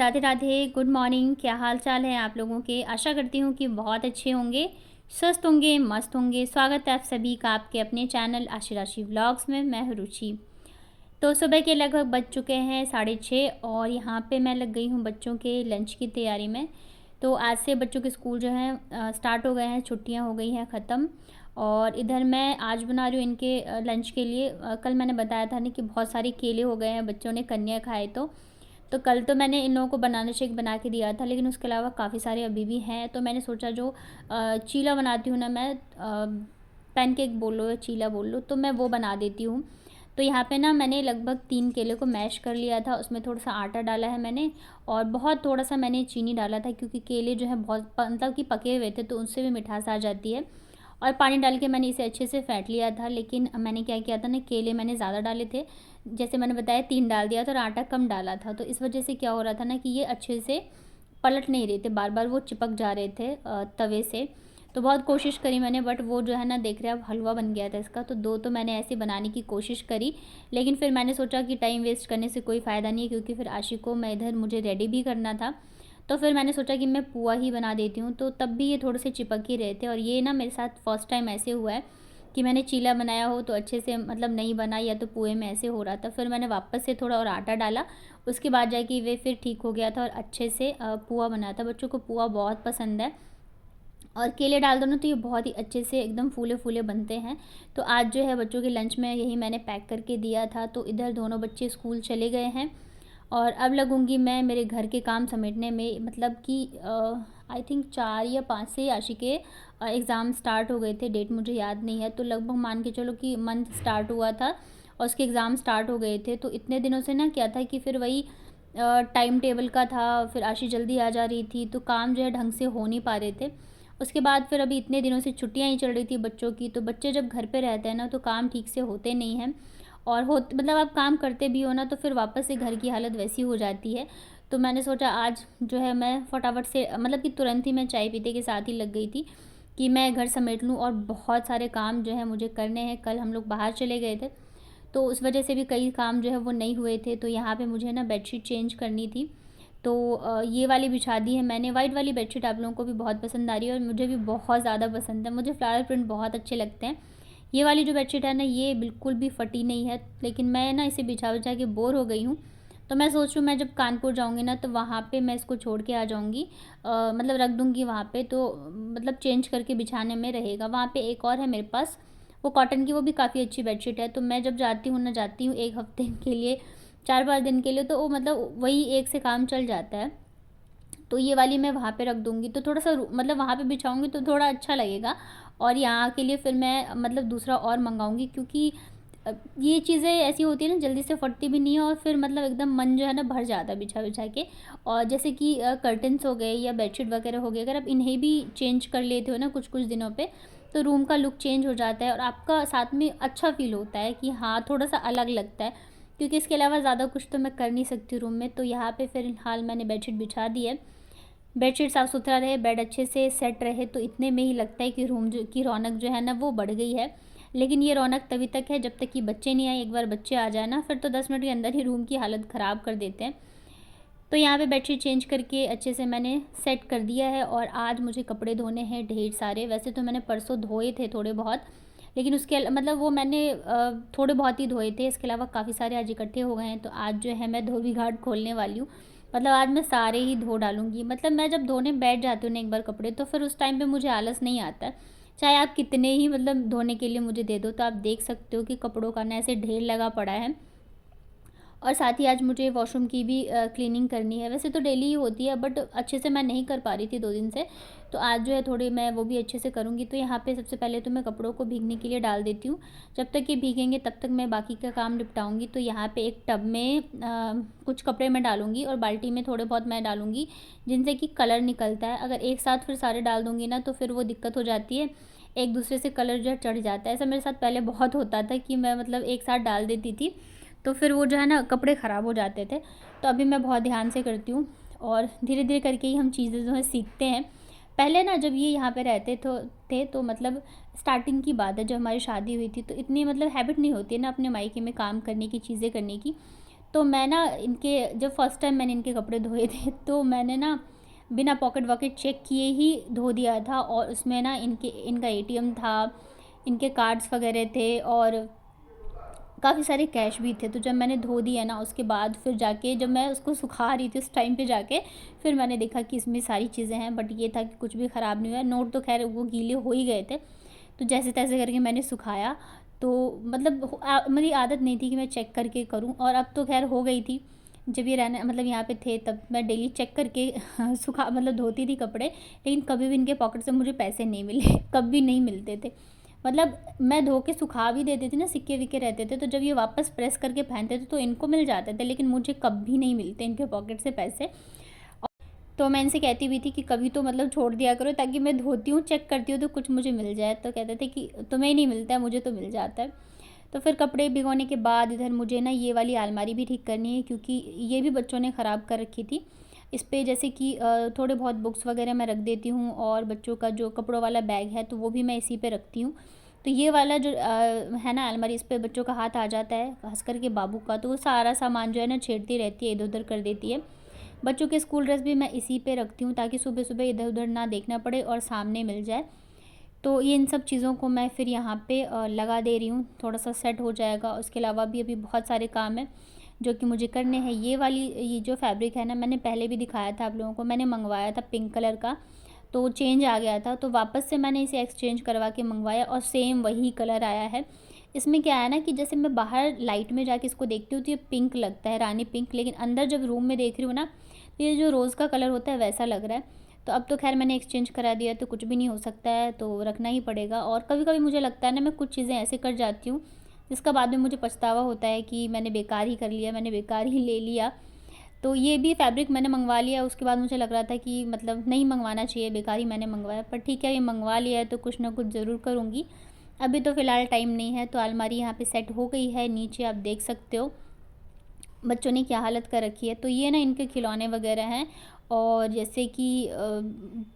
Radhe Radhe, good morning. क्या हाल चाल है आप लोगों के? आशा करती हूँ कि बहुत अच्छे होंगे, स्वस्थ होंगे, मस्त होंगे। स्वागत है आप सभी का आपके अपने चैनल आशी राशि व्लॉग्स में। मैं हूँ रुचि। तो सुबह के लगभग बज चुके हैं 6:30 और यहाँ पे मैं लग गई हूँ बच्चों के लंच की तैयारी में। तो आज से बच्चों के स्कूल जो हैं स्टार्ट हो गए हैं, छुट्टियाँ हो गई हैं ख़त्म। और इधर मैं आज बना रही हूँ इनके लंच के लिए। कल मैंने बताया था ना कि बहुत सारे केले हो गए हैं, बच्चों ने कन्या खाए। तो कल तो मैंने इन लोगों को बनाना शेक बना के दिया था, लेकिन उसके अलावा काफ़ी सारे अभी भी हैं। तो मैंने सोचा जो चीला बनाती हूँ ना मैं, पैनकेक बोल लो या चीला बोल लो, तो मैं वो बना देती हूँ। तो यहाँ पे ना मैंने लगभग 3 केले को मैश कर लिया था, उसमें थोड़ा सा आटा डाला है मैंने और बहुत थोड़ा सा मैंने चीनी डाला था, क्योंकि केले जो है बहुत मतलब कि पके हुए थे तो उनसे भी मिठास आ जाती है। और पानी डाल के मैंने इसे अच्छे से फेंट लिया था। लेकिन मैंने क्या किया था ना, केले मैंने ज़्यादा डाले थे, जैसे मैंने बताया 3 डाल दिया था और आटा कम डाला था। तो इस वजह से क्या हो रहा था ना कि ये अच्छे से पलट नहीं रहे थे, बार बार वो चिपक जा रहे थे तवे से। तो बहुत कोशिश करी मैंने, बट वो जो है ना, देख रहे आप हलवा बन गया था इसका। तो 2 तो मैंने ऐसे बनाने की कोशिश करी, लेकिन फिर मैंने सोचा कि टाइम वेस्ट करने से कोई फ़ायदा नहीं है, क्योंकि फिर आशी को मैं इधर मुझे रेडी भी करना था। तो फिर मैंने सोचा कि मैं पुआ ही बना देती हूँ। तो तब भी ये थोड़े से चिपक ही रहे थे, और ये ना मेरे साथ फर्स्ट टाइम ऐसे हुआ है कि मैंने चीला बनाया हो तो अच्छे से मतलब नहीं बना, या तो पुए में ऐसे हो रहा था। फिर मैंने वापस से थोड़ा और आटा डाला, उसके बाद जाके वे फिर ठीक हो गया था और अच्छे से पुआ बना था। बच्चों को पुआ बहुत पसंद है, और केले डाल दो ना तो ये बहुत ही अच्छे से एकदम फूले फूले बनते हैं। तो आज जो है बच्चों के लंच में यही मैंने पैक करके दिया था। तो इधर दोनों बच्चे स्कूल चले गए हैं और अब लगूंगी मैं मेरे घर के काम समेटने में। मतलब कि आई थिंक 4 या 5 से आशी के एग्ज़ाम स्टार्ट हो गए थे, डेट मुझे याद नहीं है। तो लगभग मान के चलो कि मंथ स्टार्ट हुआ था और उसके एग्ज़ाम स्टार्ट हो गए थे। तो इतने दिनों से ना क्या था कि फिर वही टाइम टेबल का था, फिर आशी जल्दी आ जा रही थी तो काम जो है ढंग से हो नहीं पा रहे थे। उसके बाद फिर अभी इतने दिनों से छुट्टियां ही चल रही थी बच्चों की, तो बच्चे जब घर पे रहते हैं ना तो काम ठीक से होते नहीं हैं। और हो मतलब आप काम करते भी हो ना तो फिर वापस से घर की हालत वैसी हो जाती है। तो मैंने सोचा आज जो है मैं फटाफट से मतलब कि तुरंत ही मैं चाय पीते के साथ ही लग गई थी कि मैं घर समेट लूँ। और बहुत सारे काम जो है मुझे करने हैं। कल हम लोग बाहर चले गए थे तो उस वजह से भी कई काम जो है वो नहीं हुए थे। तो यहाँ पे मुझे ना बेडशीट चेंज करनी थी। तो ये वाली बिछा दी है मैंने। वाइट वाली बेडशीट आप लोगों को भी बहुत पसंद आ रही है और मुझे भी बहुत ज़्यादा पसंद है। मुझे फ्लावर प्रिंट बहुत अच्छे लगते हैं। ये वाली जो बेडशीट है ना, ये बिल्कुल भी फटी नहीं है, लेकिन मैं ना इसे बिछा बिछा के बोर हो गई हूँ। तो मैं सोच रही हूँ मैं जब कानपुर जाऊँगी ना तो वहाँ पे मैं इसको छोड़ के आ जाऊँगी, मतलब रख दूँगी वहाँ पे। तो मतलब चेंज करके बिछाने में रहेगा। वहाँ पे एक और है मेरे पास, वो कॉटन की, वो भी काफ़ी अच्छी बेडशीट है। तो मैं जब जाती हूँ ना, जाती हूँ 1 हफ्ते के लिए, 4-5 दिन के लिए, तो वो मतलब वही एक से काम चल जाता है। तो ये वाली मैं वहाँ पे रख दूँगी, तो थोड़ा सा मतलब वहाँ पे बिछाऊँगी तो थोड़ा अच्छा लगेगा। और यहाँ के लिए फिर मैं मतलब दूसरा और मंगाऊँगी, क्योंकि ये चीज़ें ऐसी होती है ना, जल्दी से फटती भी नहीं है और फिर मतलब एकदम मन जो है ना भर जाता है बिछा बिछा के। और जैसे कि कर्टन्स हो गए या बेडशीट वगैरह हो गए, अगर आप इन्हें भी चेंज कर लेते हो ना कुछ कुछ दिनों पे, तो रूम का लुक चेंज हो जाता है और आपका साथ में अच्छा फील होता है कि हाँ थोड़ा सा अलग लगता है। क्योंकि इसके अलावा ज़्यादा कुछ तो मैं कर नहीं सकती रूम में। तो यहाँ पे फिलहाल मैंने बेडशीट बिछा दी है। बेडशीट साफ़ सुथरा रहे, बेड अच्छे से सेट रहे, तो इतने में ही लगता है कि रूम जो की रौनक जो है ना वो बढ़ गई है। लेकिन ये रौनक तभी तक है जब तक कि बच्चे नहीं आए। एक बार बच्चे आ जाए ना, फिर तो 10 मिनट के अंदर ही रूम की हालत ख़राब कर देते हैं। तो यहाँ पे बेडशीट चेंज करके अच्छे से मैंने सेट कर दिया है। और आज मुझे कपड़े धोने हैं ढेर सारे। वैसे तो मैंने परसों धोए थे थोड़े बहुत, लेकिन उसके मतलब वो मैंने थोड़े बहुत ही धोए थे। इसके अलावा काफ़ी सारे आज इकट्ठे हो गए हैं। तो आज जो है मैं धोबी घाट खोलने वाली हूँ। मतलब आज मैं सारे ही धो डालूँगी। मतलब मैं जब धोने बैठ जाती हूँ ना एक बार कपड़े, तो फिर उस टाइम पे मुझे आलस नहीं आता है। चाहे आप कितने ही मतलब धोने के लिए मुझे दे दो, तो आप देख सकते हो कि कपड़ों का ना ऐसे ढेर लगा पड़ा है। और साथ ही आज मुझे वॉशरूम की भी क्लीनिंग करनी है। वैसे तो डेली ही होती है, बट अच्छे से मैं नहीं कर पा रही थी 2 दिन से। तो आज जो है थोड़ी मैं वो भी अच्छे से करूँगी। तो यहाँ पे सबसे पहले तो मैं कपड़ों को भीगने के लिए डाल देती हूँ। जब तक ये भीगेंगे तब तक मैं बाकी का काम निपटाऊँगी। तो यहाँ पे एक टब में कुछ कपड़े मैं डालूँगी और बाल्टी में थोड़े बहुत मैं डालूँगी, जिनसे कि कलर निकलता है। अगर एक साथ फिर सारे डाल दूँगी ना तो फिर वो दिक्कत हो जाती है, एक दूसरे से कलर जो है चढ़ जाता है। ऐसा मेरे साथ पहले बहुत होता था कि मैं मतलब एक साथ डाल देती थी, तो फिर वो जो है ना कपड़े ख़राब हो जाते थे। तो अभी मैं बहुत ध्यान से करती हूँ और धीरे धीरे करके ही हम चीज़ें जो है सीखते हैं। पहले ना जब ये यहाँ पे रहते तो मतलब स्टार्टिंग की बात है, जब हमारी शादी हुई थी, तो इतनी मतलब हैबिट नहीं होती है ना अपने मायके में काम करने की, चीज़ें करने की। तो मैं ना इनके जब फर्स्ट टाइम मैंने इनके कपड़े धोए थे तो मैंने ना बिना पॉकेट वॉकेट चेक किए ही धो दिया था, और उसमें ना इनका एटीएम था, इनके कार्ड्स वगैरह थे और काफ़ी सारे कैश भी थे। तो जब मैंने धो दिया ना उसके बाद फिर जाके जब मैं उसको सुखा रही थी उस टाइम पे जाके फिर मैंने देखा कि इसमें सारी चीज़ें हैं, बट ये था कि कुछ भी ख़राब नहीं हुआ। नोट तो खैर वो गीले हो ही गए थे, तो जैसे तैसे करके मैंने सुखाया। तो मतलब मेरी आदत नहीं थी कि मैं चेक करके करूं, और अब तो खैर हो गई थी। जब ये रहना मतलब यहाँ पे थे तब मैं डेली चेक करके सुखा मतलब धोती थी कपड़े, लेकिन कभी भी इनके पॉकेट से मुझे पैसे नहीं मिले कभी नहीं मिलते थे। मतलब मैं धो के सुखा भी देती थी ना, सिक्के विक्के रहते थे, तो जब ये वापस प्रेस करके पहनते थे तो इनको मिल जाते थे, लेकिन मुझे कभी नहीं मिलते इनके पॉकेट से पैसे। तो मैं इनसे कहती भी थी कि कभी तो मतलब छोड़ दिया करो, ताकि मैं धोती हूँ चेक करती हूँ तो कुछ मुझे मिल जाए। तो कहते थे कि तुम्हें ही नहीं मिलता है, मुझे तो मिल जाता है। तो फिर कपड़े भिगोने के बाद इधर मुझे ना ये वाली अलमारी भी ठीक करनी है, क्योंकि ये भी बच्चों ने ख़राब कर रखी थी। इस पे जैसे कि थोड़े बहुत बुक्स वगैरह मैं रख देती हूँ, और बच्चों का जो कपड़ों वाला बैग है तो वो भी मैं इसी पे रखती हूँ। तो ये वाला जो है ना अलमारी, इस पे बच्चों का हाथ आ जाता है, खास करके बाबू का, तो वो सारा सामान जो है ना छेड़ती रहती है, इधर उधर कर देती है। बच्चों के स्कूल ड्रेस भी मैं इसी पे रखती हूँ, ताकि सुबह सुबह इधर उधर ना देखना पड़े और सामने मिल जाए। तो ये इन सब चीज़ों को मैं फिर यहाँ पे लगा दे रही हूँ, थोड़ा सा सेट हो जाएगा। उसके अलावा भी अभी बहुत सारे काम हैं जो कि मुझे करने हैं। ये जो फैब्रिक है ना, मैंने पहले भी दिखाया था आप लोगों को, मैंने मंगवाया था पिंक कलर का, तो चेंज आ गया था, तो वापस से मैंने इसे एक्सचेंज करवा के मंगवाया और सेम वही कलर आया है। इसमें क्या है ना कि जैसे मैं बाहर लाइट में जाके इसको देखती हूँ तो ये पिंक लगता है, रानी पिंक, लेकिन अंदर जब रूम में देख रही हूँ ना तो ये जो रोज़ का कलर होता है वैसा लग रहा है। तो अब तो खैर मैंने एक्सचेंज करा दिया, तो कुछ भी नहीं हो सकता है, तो रखना ही पड़ेगा। और कभी कभी मुझे लगता है ना, मैं कुछ चीज़ें ऐसे कर जाती हूँ जिसका बाद में मुझे पछतावा होता है कि मैंने बेकार ही कर लिया, मैंने बेकार ही ले लिया। तो ये भी फैब्रिक मैंने मंगवा लिया, उसके बाद मुझे लग रहा था कि मतलब नहीं मंगवाना चाहिए, बेकार ही मैंने मंगवाया, पर ठीक है ये मंगवा लिया है तो कुछ ना कुछ ज़रूर करूँगी। अभी तो फ़िलहाल टाइम नहीं है। तो अलमारी यहाँ पे सेट हो गई है, नीचे आप देख सकते हो बच्चों ने क्या हालत कर रखी है। तो ये ना इनके खिलौने वगैरह हैं, और जैसे कि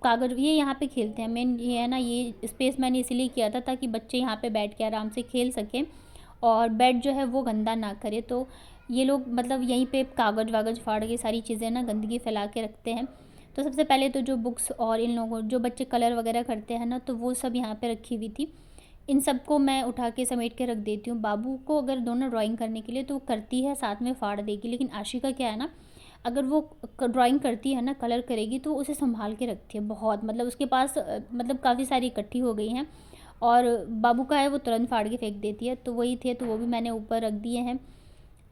कागज़ ये यहाँ पे खेलते हैं। मेन ये है ना, ये स्पेस मैंने इसीलिए किया था ताकि बच्चे यहाँ पे बैठ के आराम से खेल सकें, और बेड जो है वो गंदा ना करे। तो ये लोग मतलब यहीं पे कागज़ वागज़ फाड़ के सारी चीज़ें ना गंदगी फैला के रखते हैं। तो सबसे पहले तो जो बुक्स और इन लोगों जो बच्चे कलर वगैरह करते हैं ना, तो वो सब यहाँ पे रखी हुई थी। इन सबको मैं उठा के समेट के रख देती हूँ। बाबू को अगर दोनों ड्राइंग करने के लिए तो वो करती है, साथ में फाड़ देगी, लेकिन आशिका क्या है ना, अगर वो ड्राइंग करती है ना, कलर करेगी, तो उसे संभाल के रखती है बहुत, मतलब उसके पास मतलब काफ़ी सारी इकट्ठी हो गई हैं। और बाबू का है वो तुरंत फाड़ के फेंक देती है। तो वही थे, तो वो भी मैंने ऊपर रख दिए हैं।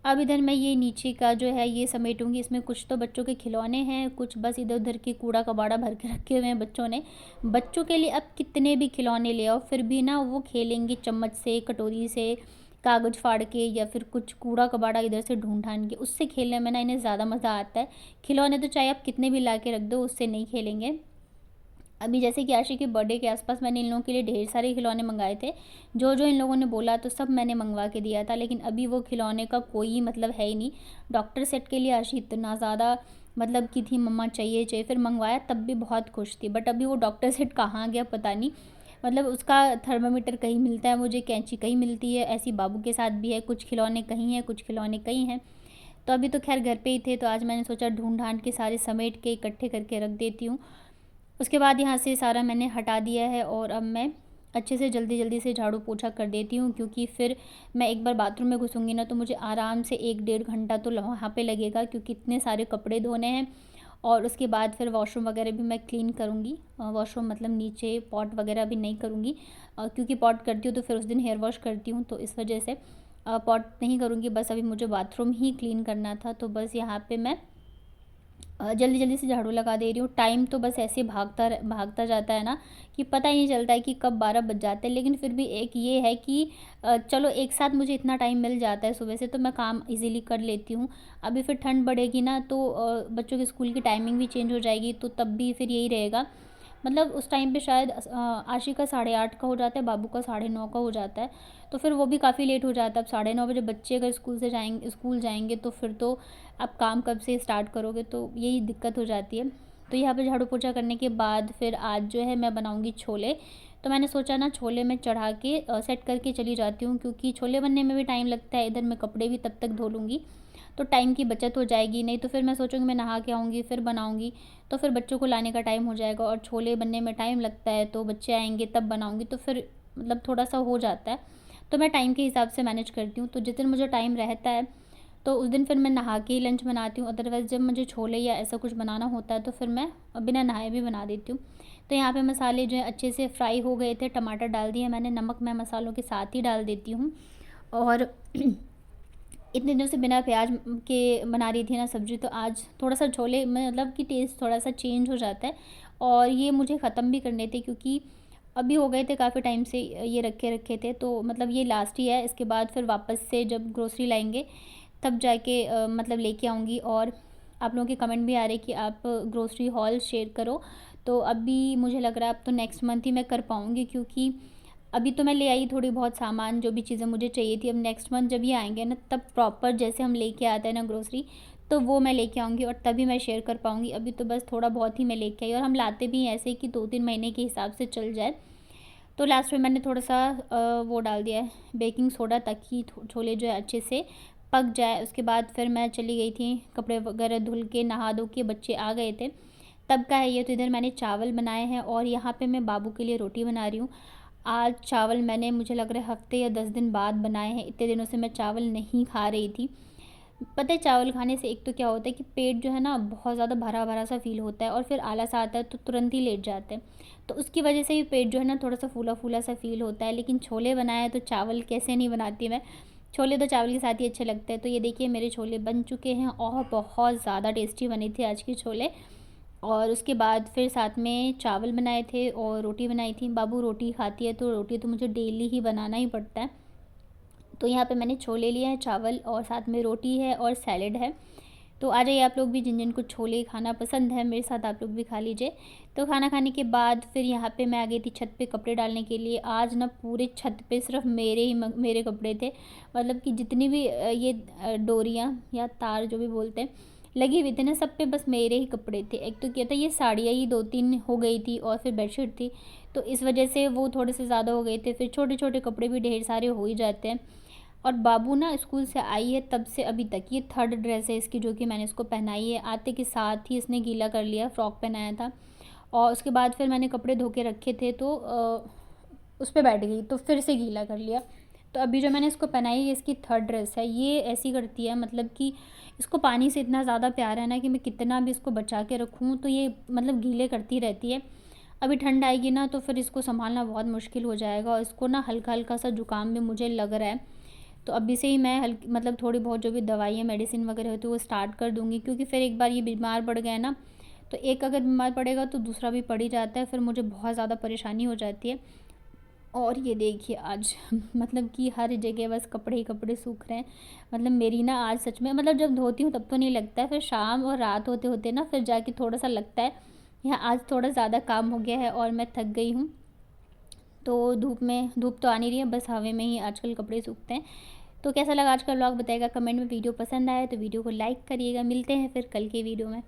अब इधर मैं ये नीचे का जो है ये समेटूंगी। इसमें कुछ तो बच्चों के खिलौने हैं, कुछ बस इधर उधर के कूड़ा कबाड़ा भर के रखे हुए हैं बच्चों ने। बच्चों के लिए अब कितने भी खिलौने ले आओ फिर भी ना वो खेलेंगे चम्मच से, कटोरी से, कागज़ फाड़ के, या फिर कुछ कूड़ा कबाड़ा इधर से ढूंढ ढांड के, उससे खेलने में ना इन्हें ज़्यादा मज़ा आता है। खिलौने तो चाहे आप कितने भी ला के रख दो, उससे नहीं खेलेंगे। अभी जैसे कि आशी के बर्थडे के आसपास मैंने इन लोगों के लिए ढेर सारे खिलौने मंगाए थे, जो जो इन लोगों ने बोला तो सब मैंने मंगवा के दिया था, लेकिन अभी वो खिलौने का कोई मतलब है ही नहीं। डॉक्टर सेट के लिए आशी इतना ज़्यादा मतलब की थी, मम्मा चाहिए चाहिए, फिर मंगवाया तब भी बहुत खुश थी, बट अभी वो डॉक्टर सेट कहाँ गया पता नहीं। मतलब उसका थर्मामीटर कहीं मिलता है मुझे, कैंची कहीं मिलती है, ऐसी बाबू के साथ भी है, कुछ खिलौने कहीं हैं, कुछ खिलौने कहीं हैं। तो अभी तो खैर घर पे ही थे, तो आज मैंने सोचा ढूंढ ढांड के सारे समेट के इकट्ठे करके रख देती हूँ। उसके बाद यहाँ से सारा मैंने हटा दिया है, और अब मैं अच्छे से जल्दी जल्दी से झाड़ू पोछा कर देती हूँ, क्योंकि फिर मैं एक बार बाथरूम में घुसूँगी ना तो मुझे आराम से 1-1.5 घंटा तो वहाँ पे लगेगा, क्योंकि इतने सारे कपड़े धोने हैं। और उसके बाद फिर वॉशरूम वगैरह भी मैं क्लीन करूँगी। वॉशरूम मतलब नीचे पॉट वगैरह भी नहीं करूँगी, क्योंकि पॉट करती हूँ तो फिर उस दिन हेयर वॉश करती हूँ, तो इस वजह से पॉट नहीं करूँगी। बस अभी मुझे बाथरूम ही क्लीन करना था, तो बस यहाँ पर मैं जल्दी जल्दी से झाड़ू लगा दे रही हूँ। टाइम तो बस ऐसे भागता जाता है ना, कि पता ही नहीं चलता है कि कब 12 बज जाते हैं। लेकिन फिर भी एक ये है कि चलो एक साथ मुझे इतना टाइम मिल जाता है सुबह से, तो मैं काम इजीली कर लेती हूँ। अभी फिर ठंड बढ़ेगी ना, तो बच्चों के स्कूल की टाइमिंग भी चेंज हो जाएगी, तो तब भी फिर यही रहेगा। मतलब उस टाइम पे शायद आशी का 8:30 का हो जाता है, बाबू का 9:30 का हो जाता है, तो फिर वो भी काफ़ी लेट हो जाता है। अब 9:30 बजे बच्चे अगर स्कूल जाएंगे तो फिर तो आप काम कब से स्टार्ट करोगे, तो यही दिक्कत हो जाती है। तो यहाँ पे झाड़ू पोछा करने के बाद फिर आज जो है मैं बनाऊँगी छोले। तो मैंने सोचा ना छोले में चढ़ा के सेट करके चली जाती हूँ, क्योंकि छोले बनने में भी टाइम लगता है, इधर मैं कपड़े भी तब तक धो लूँगी। तो टाइम की बचत हो जाएगी। नहीं तो फिर मैं सोचूँगी मैं नहा के आऊँगी फिर बनाऊँगी, तो फिर बच्चों को लाने का टाइम हो जाएगा और छोले बनने में टाइम लगता है, तो बच्चे आएँगे तब बनाऊँगी, तो फिर मतलब थोड़ा-सा हो जाता है। तो मैं टाइम के हिसाब से मैनेज करती हूँ, तो जिस दिन मुझे टाइम रहता है तो उस दिन फिर मैं नहा के ही लंच बनाती हूँ। अदरवाइज़ जब मुझे छोले या ऐसा कुछ बनाना होता है तो फिर मैं बिना नहाए भी बना देती हूँ। तो यहाँ पे मसाले जो है अच्छे से फ्राई हो गए थे, टमाटर डाल दिए मैंने, नमक मैं मसालों के साथ ही डाल देती हूँ। और इतने दिनों से बिना प्याज के बना रही थी ना सब्ज़ी, तो आज थोड़ा-सा छोले में मतलब कि टेस्ट थोड़ा-सा चेंज हो जाता है। और ये मुझे ख़त्म भी करने थे क्योंकि अभी हो गए थे काफ़ी टाइम से ये रखे रखे थे, तो मतलब ये लास्ट ही है। इसके बाद फिर वापस से जब ग्रोसरी लाएँगे तब जाके मतलब लेके आऊँगी। और आप लोगों के कमेंट भी आ रहे कि आप ग्रोसरी हॉल शेयर करो, तो अभी मुझे लग रहा है अब तो नेक्स्ट मंथ ही मैं कर पाऊँगी, क्योंकि अभी तो मैं ले आई थोड़ी बहुत सामान जो भी चीज़ें मुझे चाहिए थी। अब नेक्स्ट मंथ जब ये आएँगे ना तब प्रॉपर जैसे हम लेके आते हैं ना ग्रोसरी, तो वो मैं लेके आऊँगी और तभी मैं शेयर कर पाऊँगी। अभी तो बस थोड़ा बहुत ही मैं लेके आई और हम लाते भी हैं ऐसे कि 2-3 महीने के हिसाब से चल जाए। तो लास्ट में मैंने थोड़ा-सा वो डाल दिया है बेकिंग सोडा, ताकि छोले जो है अच्छे से पक जाए। उसके बाद फिर मैं चली गई थी कपड़े वगैरह धुल के, नहा धो के, बच्चे आ गए थे तब का है ये। तो इधर मैंने चावल बनाए हैं और यहाँ पे मैं बाबू के लिए रोटी बना रही हूँ। आज चावल मैंने मुझे लग रहा है हफ़्ते या 10 दिन बाद बनाए हैं। इतने दिनों से मैं चावल नहीं खा रही थी। पता है चावल खाने से एक तो क्या होता है कि पेट जो है ना बहुत ज़्यादा भरा-भरा सा फ़ील होता है और फिर आलस आता है तो तुरंत ही लेट जाते हैं। तो उसकी वजह से ही पेट जो है ना थोड़ा-सा फूला-फूला सा फ़ील होता है। लेकिन छोले बनाए हैं तो चावल कैसे नहीं बनाती मैं। छोले तो चावल के साथ ही अच्छे लगते हैं। तो ये देखिए मेरे छोले बन चुके हैं और बहुत ज़्यादा टेस्टी बने थे आज के छोले। और उसके बाद फिर साथ में चावल बनाए थे और रोटी बनाई थी। बाबू रोटी खाती है तो रोटी तो मुझे डेली ही बनाना ही पड़ता है। तो यहाँ पे मैंने छोले लिए हैं, चावल और साथ में रोटी है और सैलेड है। तो आ जाइए आप लोग भी, जिन जिन को छोले खाना पसंद है मेरे साथ आप लोग भी खा लीजिए। तो खाना खाने के बाद फिर यहाँ पे मैं आ गई थी छत पे कपड़े डालने के लिए। आज ना पूरे छत पे सिर्फ मेरे कपड़े थे। मतलब कि जितनी भी ये डोरियाँ या तार जो भी बोलते हैं लगी हुई थी ना, सब पे बस मेरे ही कपड़े थे। एक तो क्या था, ये साड़ियाँ ही 2-3 हो गई थी और फिर बेडशीट थी, तो इस वजह से वो थोड़े से ज़्यादा हो गए थे। फिर छोटे-छोटे कपड़े भी ढेर सारे हो ही जाते हैं। और बाबू ना स्कूल से आई है तब से अभी तक ये 3rd ड्रेस है इसकी जो कि मैंने इसको पहनाई है। आते के साथ ही इसने गीला कर लिया, फ्रॉक पहनाया था और उसके बाद फिर मैंने कपड़े धो के रखे थे तो उस पे बैठ गई तो फिर से गीला कर लिया। तो अभी जो मैंने इसको पहनाई है इसकी 3rd ड्रेस है। ये ऐसी करती है, मतलब कि इसको पानी से इतना ज़्यादा प्यार है ना कि मैं कितना भी इसको बचा के रखूँ तो ये मतलब गीले करती रहती है। अभी ठंड आएगी ना तो फिर इसको सँभालना बहुत मुश्किल हो जाएगा और इसको ना हल्का-हल्का सा ज़ुकाम भी मुझे लग रहा है। तो अभी से ही मैं हल्की मतलब थोड़ी बहुत जो भी दवाइयाँ मेडिसिन वगैरह होती है वो स्टार्ट कर दूँगी, क्योंकि फिर एक बार ये बीमार पड़ गया ना तो एक अगर बीमार पड़ेगा तो दूसरा भी पड़ ही जाता है, फिर मुझे बहुत ज़्यादा परेशानी हो जाती है। और ये देखिए आज मतलब कि हर जगह बस कपड़े ही कपड़े सूख रहे हैं। मतलब मेरी ना आज सच में मतलब जब धोती हूँ तब तो नहीं लगता है, फिर शाम और रात होते होते ना फिर जाके थोड़ा सा लगता है। यहाँ आज थोड़ा ज़्यादा काम हो गया है और मैं थक गई हूँ। तो धूप तो आ नहीं रही है, बस हवा में ही आजकल कपड़े सूखते हैं। तो कैसा लगा आज का व्लॉग बताइएगा कमेंट में। वीडियो पसंद आया तो वीडियो को लाइक करिएगा। मिलते हैं फिर कल के वीडियो में।